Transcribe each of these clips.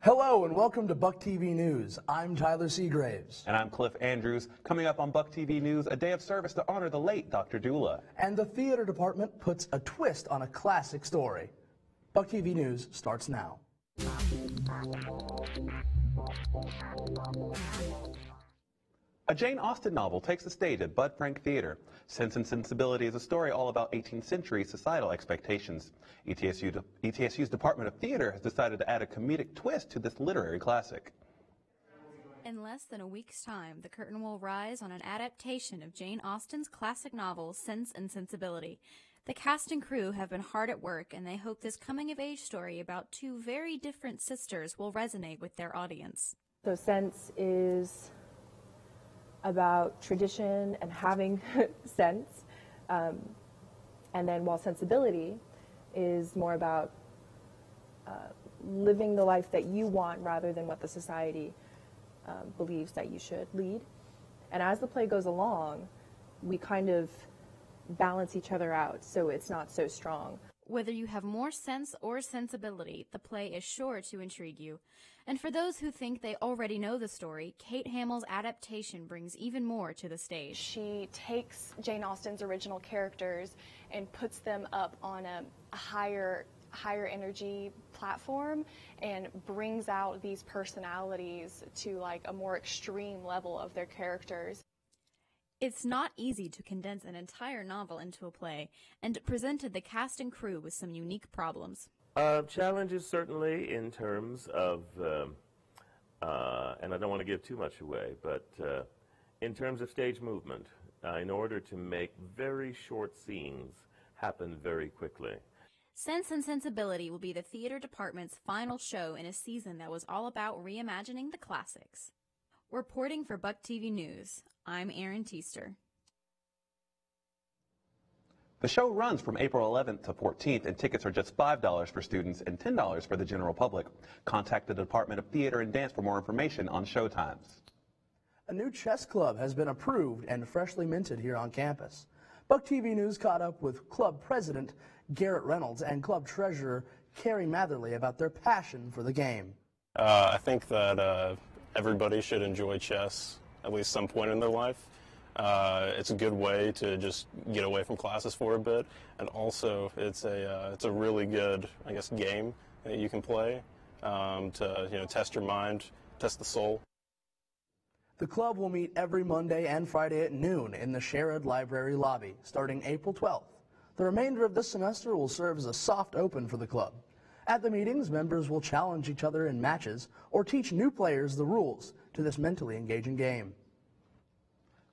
Hello and welcome to BucTV News. I'm Tyler Seagraves. And I'm Cliff Andrews. Coming up on BucTV News, a day of service to honor the late Dr. Dula. And the theater department puts a twist on a classic story. BucTV News starts now. A Jane Austen novel takes the stage at Bud Frank Theater. Sense and Sensibility is a story all about 18th century societal expectations. ETSU's Department of Theater has decided to add a comedic twist to this literary classic. In less than a week's time, the curtain will rise on an adaptation of Jane Austen's classic novel, Sense and Sensibility. The cast and crew have been hard at work, and they hope this coming-of-age story about two very different sisters will resonate with their audience. So Sense is about tradition and having sense, and then while Sensibility is more about living the life that you want rather than what the society believes that you should lead. And as the play goes along, we kind of balance each other out so it's not so strong. Whether you have more sense or sensibility, the play is sure to intrigue you. And for those who think they already know the story, Kate Hamill's adaptation brings even more to the stage. She takes Jane Austen's original characters and puts them up on a higher energy platform and brings out these personalities to like a more extreme level of their characters. It's not easy to condense an entire novel into a play, and it presented the cast and crew with some unique problems. Challenges certainly in terms of, and I don't want to give too much away, but in terms of stage movement, in order to make very short scenes happen very quickly. Sense and Sensibility will be the theater department's final show in a season that was all about reimagining the classics. Reporting for BucTV News, I'm Erin Teester. The show runs from April 11th to 14th, and tickets are just $5 for students and $10 for the general public. Contact the Department of Theater and Dance for more information on showtimes. A new chess club has been approved and freshly minted here on campus. BucTV News caught up with club president Garrett Reynolds and club treasurer Carrie Matherly about their passion for the game. I think that everybody should enjoy chess at least some point in their life. It's a good way to just get away from classes for a bit, and also it's a really good, I guess, game that you can play to test your mind, test the soul. The club will meet every Monday and Friday at noon in the Sherrod Library lobby, starting April 12th. The remainder of this semester will serve as a soft open for the club. At the meetings, members will challenge each other in matches or teach new players the rules to this mentally engaging game.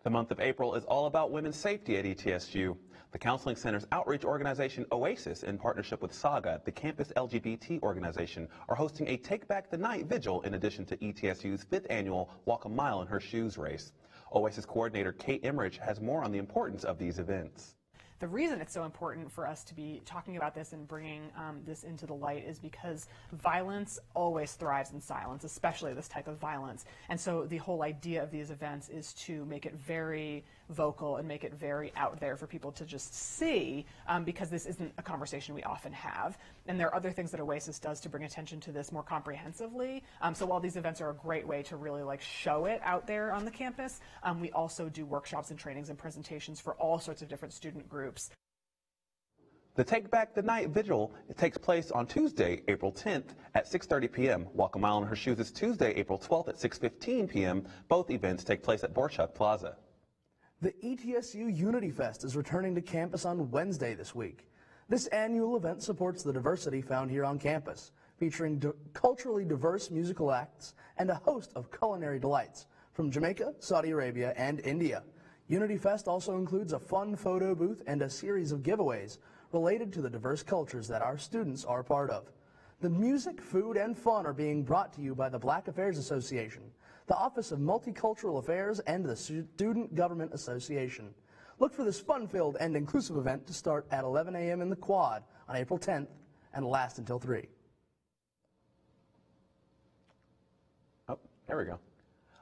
The month of April is all about women's safety at ETSU. The Counseling Center's outreach organization Oasis, in partnership with Saga, the campus LGBT organization, are hosting a Take Back the Night vigil in addition to ETSU's 5th annual Walk a Mile in Her Shoes race. Oasis coordinator Kate Emmerich has more on the importance of these events. The reason it's so important for us to be talking about this and bringing this into the light is because violence always thrives in silence, especially this type of violence. And so the whole idea of these events is to make it very vocal and make it very out there for people to just see, because this isn't a conversation we often have. And there are other things that Oasis does to bring attention to this more comprehensively. So while these events are a great way to really show it out there on the campus, we also do workshops and trainings and presentations for all sorts of different student groups. The Take Back the Night vigil takes place on Tuesday, April 10th at 6:30 p.m. Walk a Mile in Her Shoes is Tuesday, April 12th at 6:15 p.m. Both events take place at Borchuk Plaza. The ETSU Unity Fest is returning to campus on Wednesday this week. This annual event supports the diversity found here on campus, featuring culturally diverse musical acts and a host of culinary delights from Jamaica, Saudi Arabia, and India. Unity Fest also includes a fun photo booth and a series of giveaways related to the diverse cultures that our students are part of. The music, food, and fun are being brought to you by the Black Affairs Association, the Office of Multicultural Affairs, and the Student Government Association. Look for this fun-filled and inclusive event to start at 11 a.m. in the Quad on April 10th and last until 3. Oh, there we go.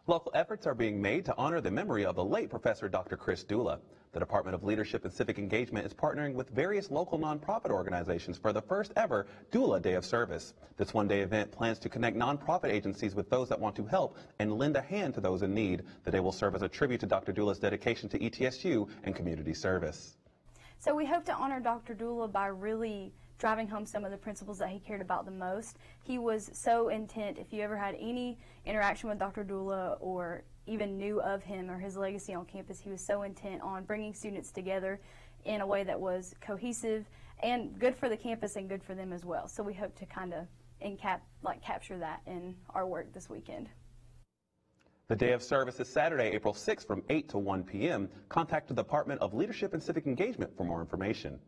Local efforts are being made to honor the memory of the late Professor Dr. Chris Dula. The Department of Leadership and Civic Engagement is partnering with various local nonprofit organizations for the first ever Dula Day of Service. This one-day event plans to connect nonprofit agencies with those that want to help and lend a hand to those in need. The day will serve as a tribute to Dr. Dula's dedication to ETSU and community service. So we hope to honor Dr. Dula by really driving home some of the principles that he cared about the most. He was so intent. If you ever had any interaction with Dr. Dula or even knew of him or his legacy on campus, he was so intent on bringing students together in a way that was cohesive and good for the campus and good for them as well. So we hope to kind of capture that in our work this weekend. The Day of Service is Saturday, April 6th from 8 to 1 p.m. Contact the Department of Leadership and Civic Engagement for more information.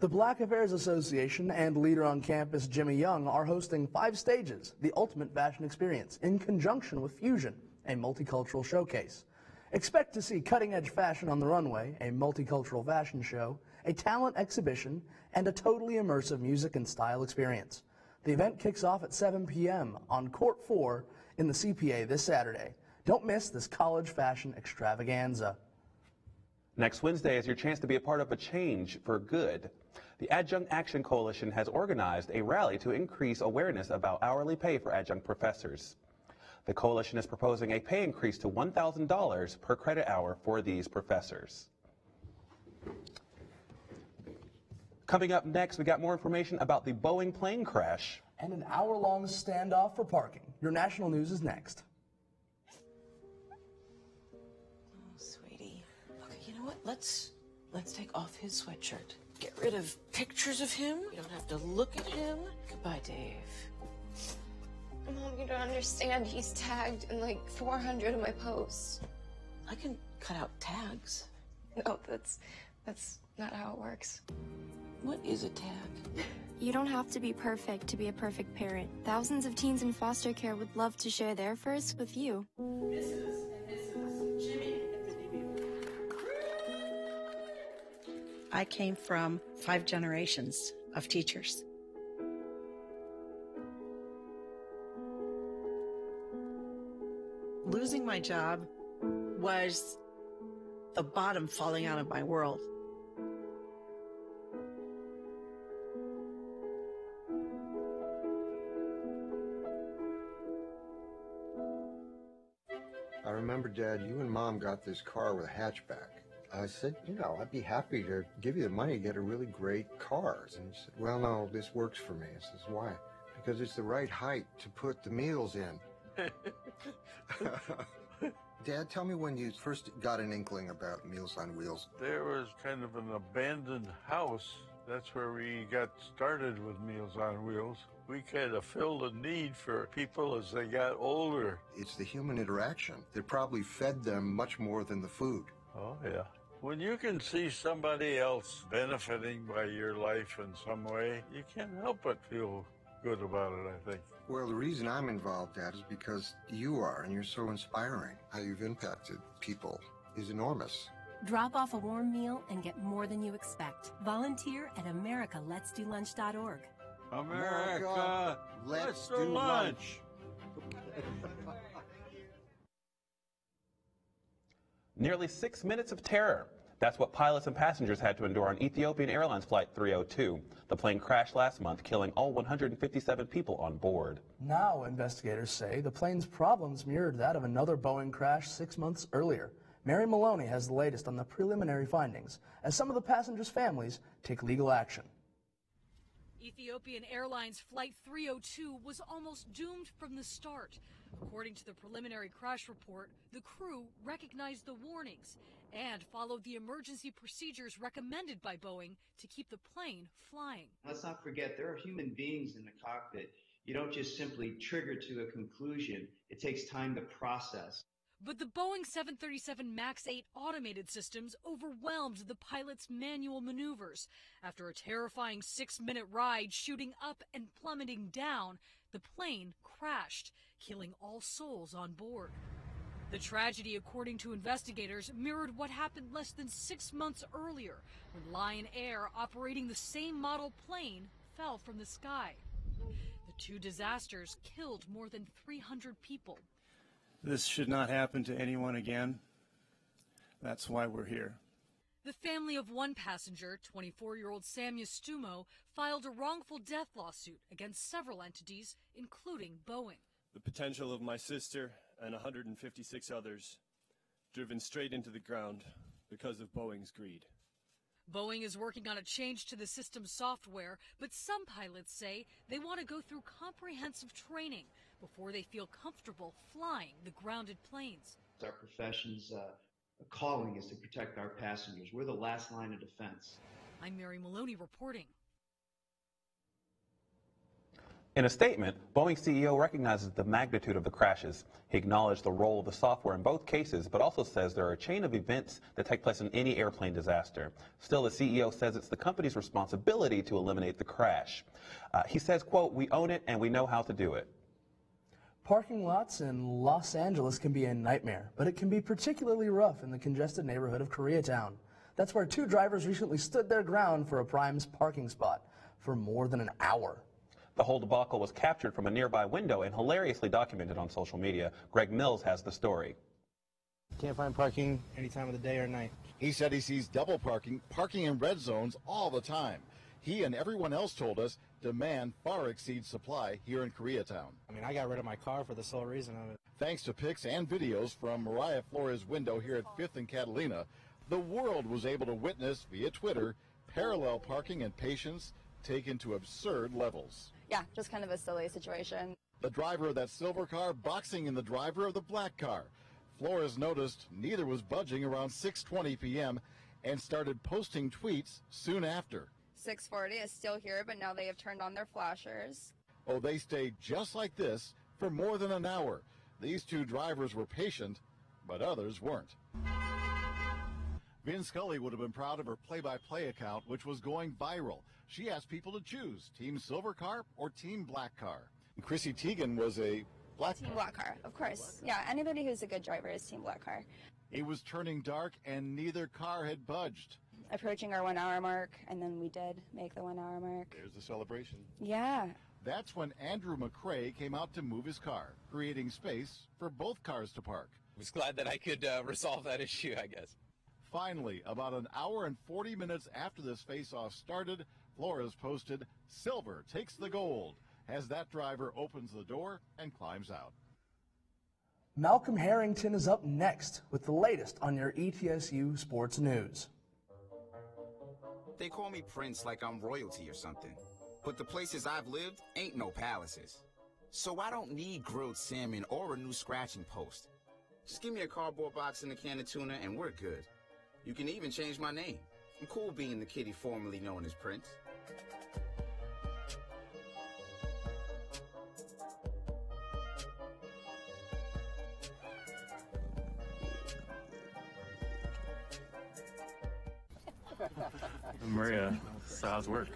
The Black Affairs Association and Leader on Campus Jimmy Young are hosting 5 stages, the ultimate fashion experience, in conjunction with Fusion, a multicultural showcase. Expect to see cutting-edge fashion on the runway, a multicultural fashion show, a talent exhibition, and a totally immersive music and style experience. The event kicks off at 7 p.m. on Court 4 in the CPA this Saturday. Don't miss this college fashion extravaganza. Next Wednesday is your chance to be a part of a change for good. The Adjunct Action Coalition has organized a rally to increase awareness about hourly pay for adjunct professors. The coalition is proposing a pay increase to $1,000 per credit hour for these professors. Coming up next, we got more information about the Boeing plane crash. And an hour-long standoff for parking. Your national news is next. Oh, sweetie. Okay, you know what? Let's take off his sweatshirt. Get rid of pictures of him. You don't have to look at him. Goodbye, Dave. Mom, you don't understand. He's tagged in like 400 of my posts. I can cut out tags. No, that's not how it works. What is a tag? You don't have to be perfect to be a perfect parent. Thousands of teens in foster care would love to share their first with you. Mrs. and Mrs. Jimmy. I came from 5 generations of teachers. Losing my job was the bottom falling out of my world. I remember, Dad, you and Mom got this car with a hatchback. I said, I'd be happy to give you the money to get a really great car. And he said, well, no, this works for me. I says, why? Because it's the right height to put the meals in. Dad, tell me when you first got an inkling about Meals on Wheels. There was kind of an abandoned house. That's where we got started with Meals on Wheels. We kind of filled a need for people as they got older. It's the human interaction that probably fed them much more than the food. Oh, yeah. When you can see somebody else benefiting by your life in some way, you can't help but feel good about it, I think. Well, the reason I'm involved, Dad, is because you are, and you're so inspiring. How you've impacted people is enormous. Drop off a warm meal and get more than you expect. Volunteer at americaletsdolunch.org. America, let's do lunch. Nearly 6 minutes of terror. That's what pilots and passengers had to endure on Ethiopian Airlines Flight 302. The plane crashed last month, killing all 157 people on board. Now, investigators say the plane's problems mirrored that of another Boeing crash 6 months earlier. Mary Maloney has the latest on the preliminary findings as some of the passengers' families take legal action. Ethiopian Airlines Flight 302 was almost doomed from the start. According to the preliminary crash report, the crew recognized the warnings and followed the emergency procedures recommended by Boeing to keep the plane flying. Let's not forget, there are human beings in the cockpit. You don't just simply trigger to a conclusion. It takes time to process. But the Boeing 737 MAX 8 automated systems overwhelmed the pilot's manual maneuvers. After a terrifying 6-minute ride shooting up and plummeting down, the plane crashed, killing all souls on board. The tragedy, according to investigators, mirrored what happened less than 6 months earlier when Lion Air, operating the same model plane, fell from the sky. The two disasters killed more than 300 people. This should not happen to anyone again. That's why we're here. The family of one passenger, 24-year-old Sam Yastumo, filed a wrongful death lawsuit against several entities, including Boeing. The potential of my sister and 156 others driven straight into the ground because of Boeing's greed. Boeing is working on a change to the system's software, but some pilots say they want to go through comprehensive training before they feel comfortable flying the grounded planes. Our profession's calling is to protect our passengers. We're the last line of defense. I'm Mary Maloney reporting. In a statement, Boeing CEO recognizes the magnitude of the crashes. He acknowledged the role of the software in both cases, but also says there are a chain of events that take place in any airplane disaster. Still, the CEO says it's the company's responsibility to eliminate the crash. He says, quote, "We own it and we know how to do it." Parking lots in Los Angeles can be a nightmare, but it can be particularly rough in the congested neighborhood of Koreatown. That's where two drivers recently stood their ground for a Prime's parking spot for more than an hour. The whole debacle was captured from a nearby window and hilariously documented on social media. Greg Mills has the story. Can't find parking any time of the day or night. He said he sees double parking in red zones all the time. He and everyone else told us demand far exceeds supply here in Koreatown. I mean, I got rid of my car for the sole reason of it. Thanks to pics and videos from Mariah Flores' window here at 5th and Catalina, the world was able to witness via Twitter parallel parking and patience taken to absurd levels. Yeah, just kind of a silly situation. The driver of that silver car boxing in the driver of the black car. Flores noticed neither was budging around 6:20 p.m. and started posting tweets soon after. 640 is still here, but now they have turned on their flashers. Oh, they stayed just like this for more than an hour. These two drivers were patient, but others weren't. Vin Scully would have been proud of her play-by-play account, which was going viral. She asked people to choose Team Silver Car or Team Black Car. Chrissy Teigen was a black Team Black Car, of course. Yeah, anybody who's a good driver is Team Black Car. It was turning dark and neither car had budged. Approaching our 1 hour mark, and then we did make the 1 hour mark. There's the celebration. Yeah. That's when Andrew McRae came out to move his car, creating space for both cars to park. I was glad that I could resolve that issue, I guess. Finally, about an hour and 40 minutes after this face-off started, Flores posted, "Silver takes the gold," as that driver opens the door and climbs out. Malcolm Harrington is up next with the latest on your ETSU sports news. They call me Prince like I'm royalty or something. But the places I've lived ain't no palaces. So I don't need grilled salmon or a new scratching post. Just give me a cardboard box and a can of tuna and we're good. You can even change my name. I'm cool being the kitty formerly known as Prince. Maria, so how's work?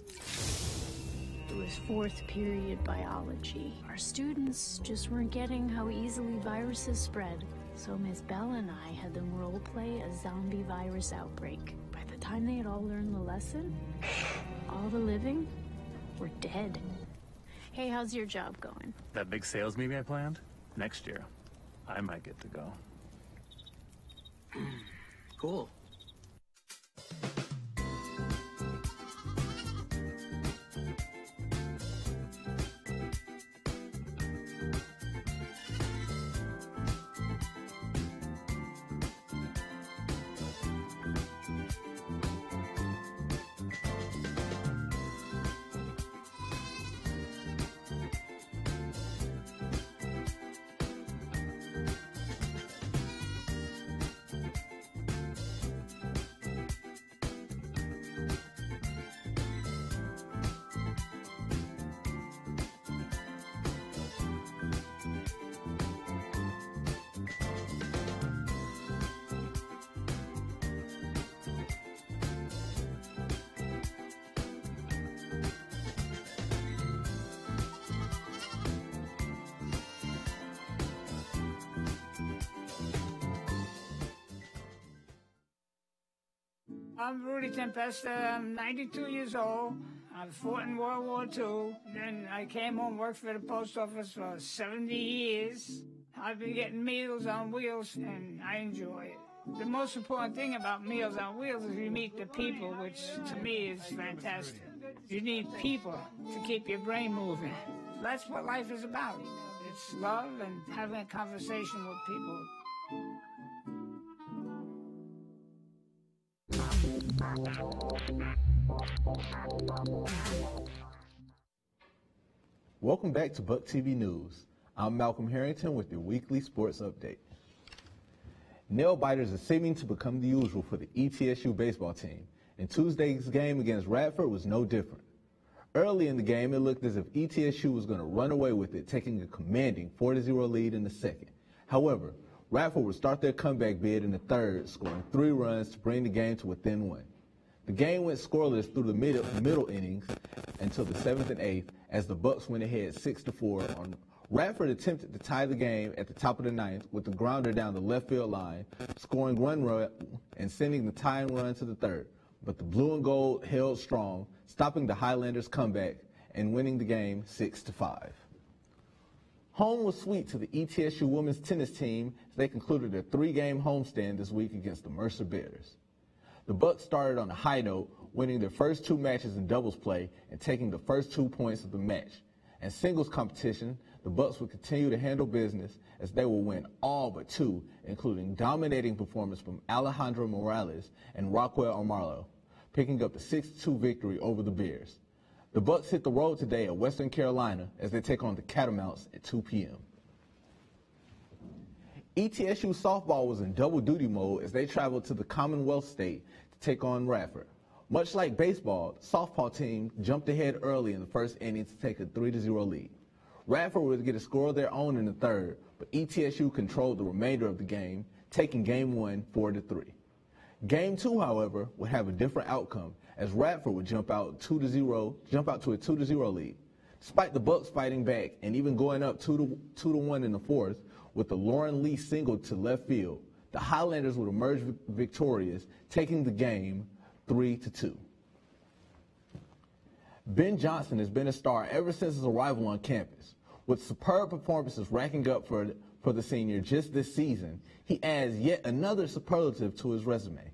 It was fourth period biology. Our students just weren't getting how easily viruses spread. So Miss Bella and I had them role play a zombie virus outbreak. By the time they had all learned the lesson, all the living were dead. Hey, how's your job going? That big sales meeting I planned? Next year, I might get to go. Cool. I'm Rudy Tempesta. I'm 92 years old. I fought in World War II. Then I came home, worked for the post office for 70 years. I've been getting Meals on Wheels, and I enjoy it. The most important thing about Meals on Wheels is you meet the people, which to me is fantastic. You need people to keep your brain moving. That's what life is about. It's love and having a conversation with people. Welcome back to BucTV News. I'm Malcolm Harrington with your weekly sports update. Nail biters are seeming to become the usual for the ETSU baseball team, and Tuesday's game against Radford was no different. Early in the game, it looked as if ETSU was going to run away with it, taking a commanding 4-0 lead in the second. However, Radford would start their comeback bid in the third, scoring 3 runs to bring the game to within 1. The game went scoreless through the middle innings until the 7th and 8th, as the Bucks went ahead 6-4 on. Radford attempted to tie the game at the top of the 9th with a grounder down the left field line, scoring 1 run and sending the tying run to the 3rd. But the blue and gold held strong, stopping the Highlanders' comeback and winning the game 6-5. Home was sweet to the ETSU women's tennis team as they concluded their 3-game homestand this week against the Mercer Bears. The Bucks started on a high note, winning their first 2 matches in doubles play and taking the first 2 points of the match. In singles competition, the Bucks would continue to handle business as they will win all but 2, including dominating performance from Alejandra Morales and Rockwell Armarlo, picking up the 6-2 victory over the Bears. The Bucks hit the road today at Western Carolina as they take on the Catamounts at 2 p.m. ETSU softball was in double duty mode as they traveled to the Commonwealth State to take on Radford. Much like baseball, the softball team jumped ahead early in the first inning to take a 3-0 lead. Radford would get a score of their own in the third, but ETSU controlled the remainder of the game, taking Game 1 4-3. Game 2, however, would have a different outcome as Radford would jump out to a 2-0 lead. Despite the Bucks fighting back and even going up 2-1 in the fourth with the Lauren Lee single to left field, the Highlanders would emerge victorious, taking the game 3-2. Ben Johnson has been a star ever since his arrival on campus. With superb performances racking up for the senior just this season, he adds yet another superlative to his resume,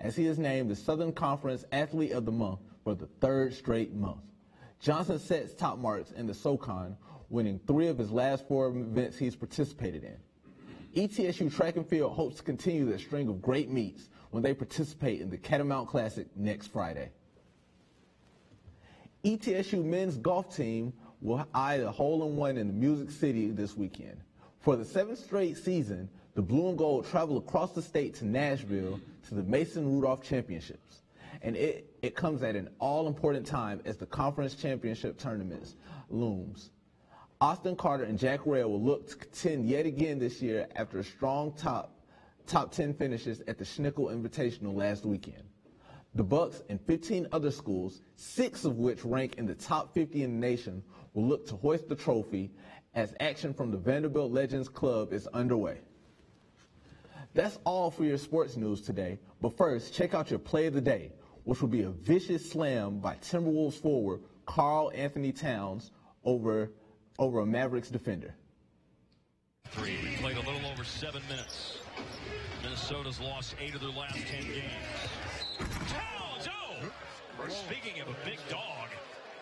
as he is named the Southern Conference Athlete of the Month for the 3rd straight month. Johnson sets top marks in the SoCon, winning 3 of his last 4 events he's participated in. ETSU Track and Field hopes to continue their string of great meets when they participate in the Catamount Classic next Friday. ETSU men's golf team will eye a hole-in-one in the Music City this weekend. For the 7th straight season, the Blue and Gold travel across the state to Nashville to the Mason Rudolph Championships. And it comes at an all-important time as the conference championship tournaments looms. Austin Carter and Jack Rail will look to contend yet again this year after a strong top 10 finishes at the Schnickel Invitational last weekend. The Bucks and 15 other schools, 6 of which rank in the top 50 in the nation, will look to hoist the trophy as action from the Vanderbilt Legends Club is underway. That's all for your sports news today, but first, check out your play of the day, which will be a vicious slam by Timberwolves forward Karl Anthony Towns over a Mavericks defender. We played a little over 7 minutes. Minnesota's lost 8 of their last 10 games. Towns, speaking of a big dog.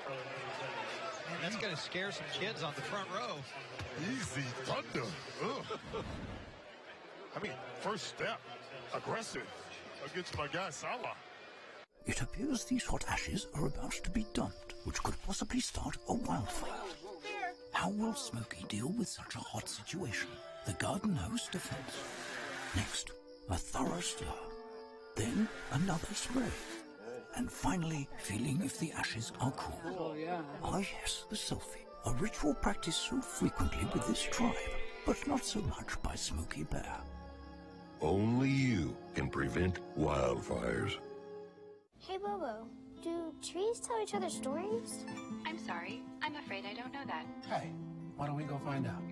Man, that's going to scare some kids on the front row. Easy thunder. I mean, first step, aggressive against my guy Salah. It appears these hot ashes are about to be dumped, which could possibly start a wildfire. How will Smokey deal with such a hot situation? The garden hose defense. Next, a thorough stir. Then another spray. And finally, feeling if the ashes are cool. Oh, yeah. Ah, yes, the selfie. A ritual practiced so frequently with this tribe, but not so much by Smokey Bear. Only you can prevent wildfires. Hey, Bobo, do trees tell each other stories? I'm sorry. I'm afraid I don't know that. Hey, why don't we go find out?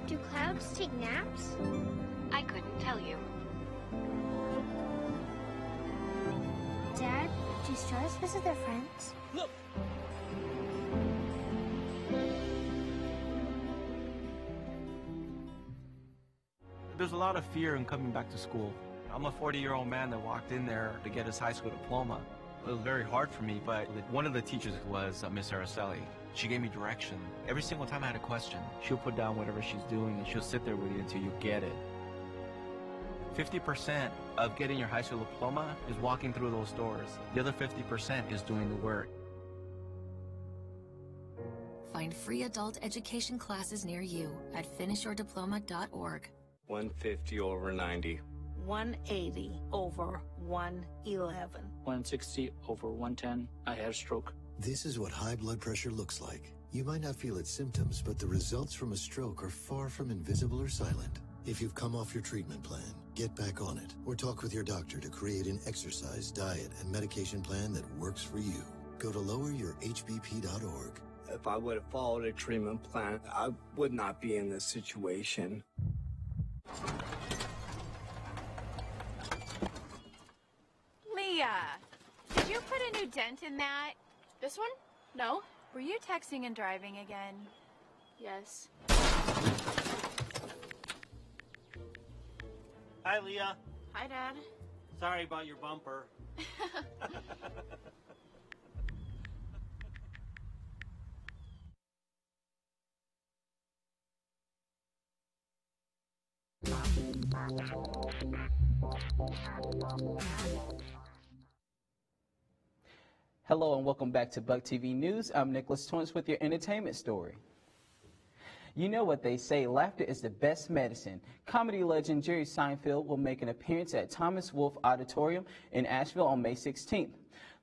Do tryouts take naps? I couldn't tell you. Dad, do stars visit their friends? Look! There's a lot of fear in coming back to school. I'm a 40-year-old man that walked in there to get his high school diploma. It was very hard for me, but one of the teachers was Miss Araceli. She gave me direction. Every single time I had a question, she'll put down whatever she's doing and she'll sit there with you until you get it. 50% of getting your high school diploma is walking through those doors. The other 50% is doing the work. Find free adult education classes near you at finishyourdiploma.org. 150 over 90. 180 over 111. 160 over 110. I had a stroke. This is what high blood pressure looks like. You might not feel its symptoms, but the results from a stroke are far from invisible or silent. If you've come off your treatment plan, get back on it, or talk with your doctor to create an exercise, diet, and medication plan that works for you. Go to loweryourhbp.org. If I would have followed a treatment plan, I would not be in this situation. Leah, did you put a new dent in that? This one? No. Were you texting and driving again? Yes. Hi, Leah. Hi, Dad. Sorry about your bumper. Hello and welcome back to BucTV News. I'm Nicholas Torrance with your entertainment story. You know what they say, laughter is the best medicine. Comedy legend Jerry Seinfeld will make an appearance at Thomas Wolfe Auditorium in Asheville on May 16th.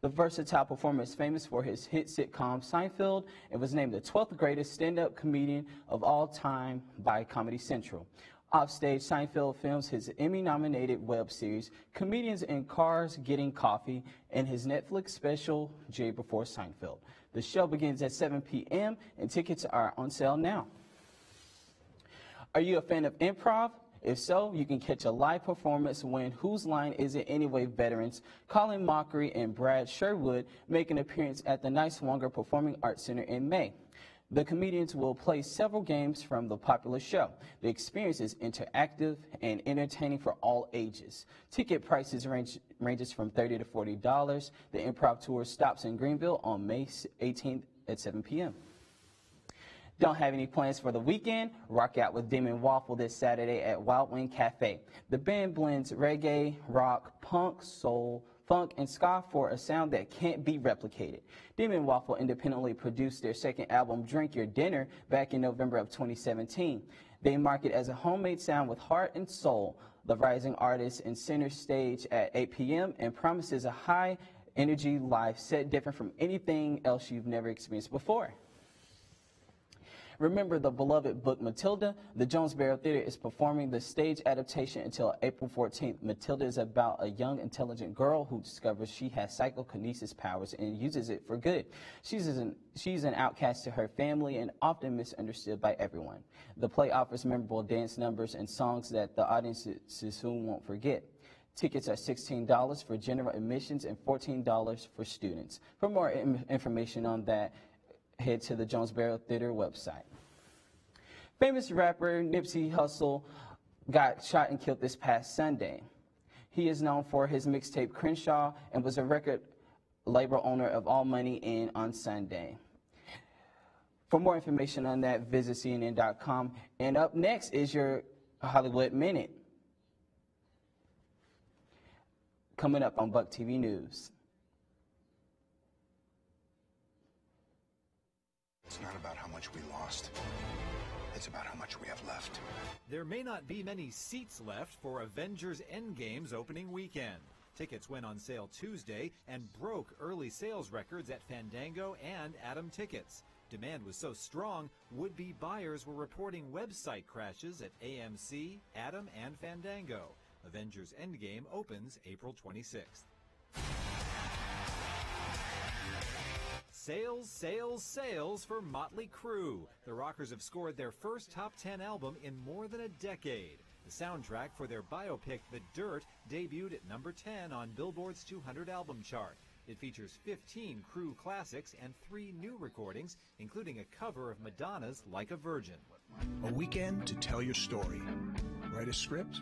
The versatile performer is famous for his hit sitcom Seinfeld and was named the 12th greatest stand-up comedian of all time by Comedy Central. Offstage, Seinfeld films his Emmy-nominated web series, Comedians in Cars Getting Coffee, and his Netflix special, Jerry Before Seinfeld. The show begins at 7 p.m. and tickets are on sale now. Are you a fan of improv? If so, you can catch a live performance when Whose Line Is It Anyway veterans Colin Mockery and Brad Sherwood make an appearance at the Niswonger Performing Arts Center in May. The comedians will play several games from the popular show. The experience is interactive and entertaining for all ages. Ticket prices ranges from $30 to $40. The improv tour stops in Greenville on May 18th at 7 p.m. Don't have any plans for the weekend? Rock out with Demon Waffle this Saturday at Wild Wing Cafe. The band blends reggae, rock, punk, soul, funk, and ska for a sound that can't be replicated. Demon Waffle independently produced their second album, Drink Your Dinner, back in November of 2017. They mark it as a homemade sound with heart and soul. The rising artist in center stage at 8 p.m. and promises a high-energy live set different from anything else you've never experienced before. Remember the beloved book Matilda? The Jonesboro Theater is performing the stage adaptation until April 14th. Matilda is about a young, intelligent girl who discovers she has psychokinesis powers and uses it for good. She's an outcast to her family and often misunderstood by everyone. The play offers memorable dance numbers and songs that the audiences soon won't forget. Tickets are $16 for general admissions and $14 for students. For more information on that, head to the Jonesboro Theater website. Famous rapper Nipsey Hussle got shot and killed this past Sunday. He is known for his mixtape Crenshaw and was a record label owner of All Money In on Sunday. For more information on that, visit CNN.com. And up next is your Hollywood Minute. Coming up on BucTV News. It's not about how much we lost. It's about how much we have left. There may not be many seats left for Avengers Endgame's opening weekend. Tickets went on sale Tuesday and broke early sales records at Fandango and Atom Tickets. Demand was so strong, would-be buyers were reporting website crashes at AMC, Atom, and Fandango. Avengers Endgame opens April 26th. Sales, sales, sales for Motley Crue. The rockers have scored their first top 10 album in more than a decade. The soundtrack for their biopic, The Dirt, debuted at number 10 on Billboard's 200 album chart. It features 15 Crue classics and 3 new recordings, including a cover of Madonna's Like a Virgin. A weekend to tell your story. Write a script,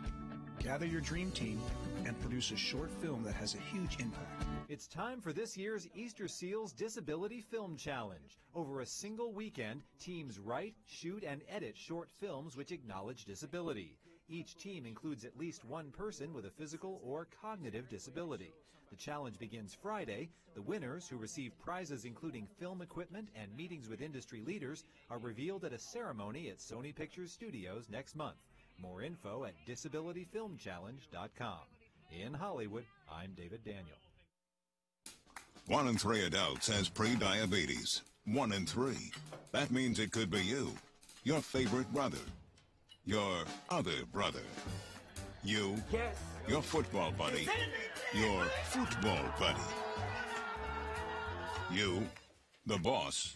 gather your dream team, and produce a short film that has a huge impact. It's time for this year's Easter Seals Disability Film Challenge. Over a single weekend, teams write, shoot, and edit short films which acknowledge disability. Each team includes at least one person with a physical or cognitive disability. The challenge begins Friday. The winners, who receive prizes including film equipment and meetings with industry leaders, are revealed at a ceremony at Sony Pictures Studios next month. More info at disabilityfilmchallenge.com. In Hollywood, I'm David Daniel. 1 in 3 adults has pre-diabetes. 1 in 3. That means it could be you, your favorite brother, your other brother, you, your football buddy, your football buddy, you, the boss,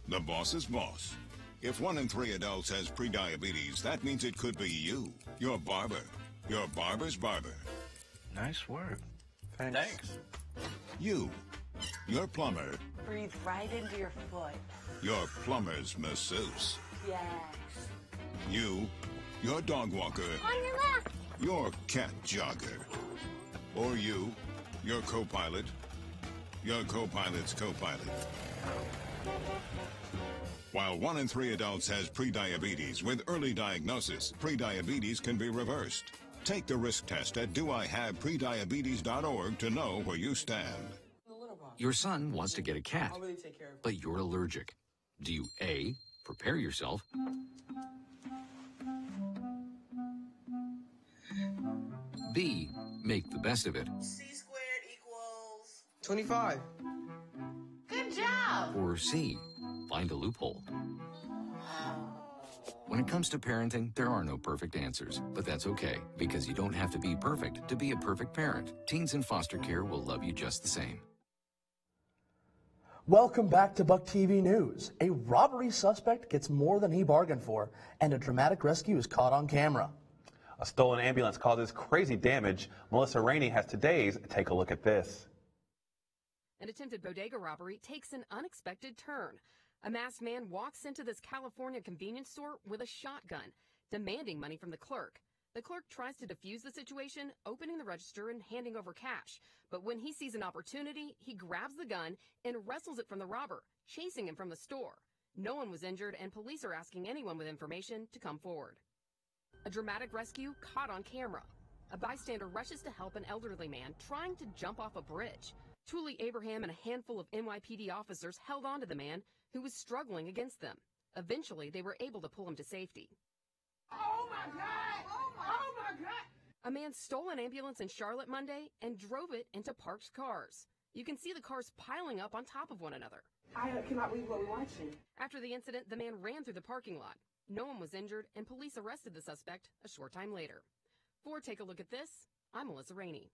the boss's boss. If 1 in 3 adults has pre-diabetes, that means it could be you, your barber, your barber's barber. Nice work. Thanks. You, your plumber, Breathe right into your foot. your plumber's masseuse. Yes. You, your dog walker, On your left. your cat jogger. Or you, your co-pilot, your co-pilot's co-pilot. While 1 in 3 adults has prediabetes, with early diagnosis, prediabetes can be reversed. Take the risk test at doihaveprediabetes.org to know where you stand. Your son wants to get a cat, but you're allergic. Do you A, prepare yourself, B, make the best of it, C squared equals 25. Good job. or C, find a loophole? When it comes to parenting, there are no perfect answers, but that's okay, because you don't have to be perfect to be a perfect parent. Teens in foster care will love you just the same. Welcome back to BucTV News. A robbery suspect gets more than he bargained for, and a dramatic rescue is caught on camera. A stolen ambulance causes crazy damage. Melissa Rainey has today's Take a Look at This. An attempted bodega robbery takes an unexpected turn. A masked man walks into this California convenience store with a shotgun, demanding money from the clerk. The clerk tries to defuse the situation, opening the register and handing over cash. But when he sees an opportunity, he grabs the gun and wrestles it from the robber, chasing him from the store. No one was injured, and police are asking anyone with information to come forward. A dramatic rescue caught on camera. A bystander rushes to help an elderly man trying to jump off a bridge. Thule Abraham and a handful of NYPD officers held on to the man, who was struggling against them. Eventually, they were able to pull him to safety. Oh my God! Oh my God! A man stole an ambulance in Charlotte Monday and drove it into parked cars. You can see the cars piling up on top of one another. I cannot believe what we're watching. After the incident, the man ran through the parking lot. No one was injured, and police arrested the suspect a short time later. For Take a Look at This, I'm Melissa Rainey.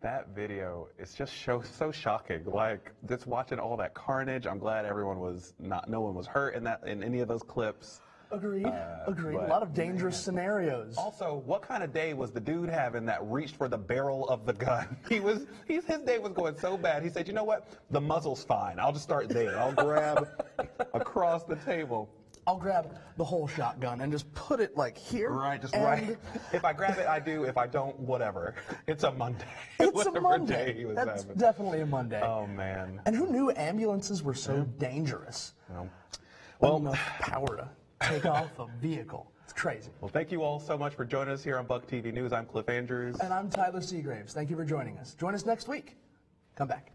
That video is just so shocking. Like, just watching all that carnage. I'm glad no one was hurt in any of those clips. Agreed. Agreed. A lot of dangerous scenarios. Also, what kind of day was the dude having that reached for the barrel of the gun? His day was going so bad. He said, you know what? The muzzle's fine. I'll just start there. I'll grab across the table. I'll grab the whole shotgun and just put it like here. Right, just right. If I grab it, I do. If I don't, whatever. It's a Monday. It's a Monday. That's definitely a Monday. Oh, man. And who knew ambulances were so dangerous? Well, enough power to take off a vehicle. It's crazy. Well, thank you all so much for joining us here on BucTV News. I'm Cliff Andrews. And I'm Tyler Seagraves. Thank you for joining us. Join us next week. Come back.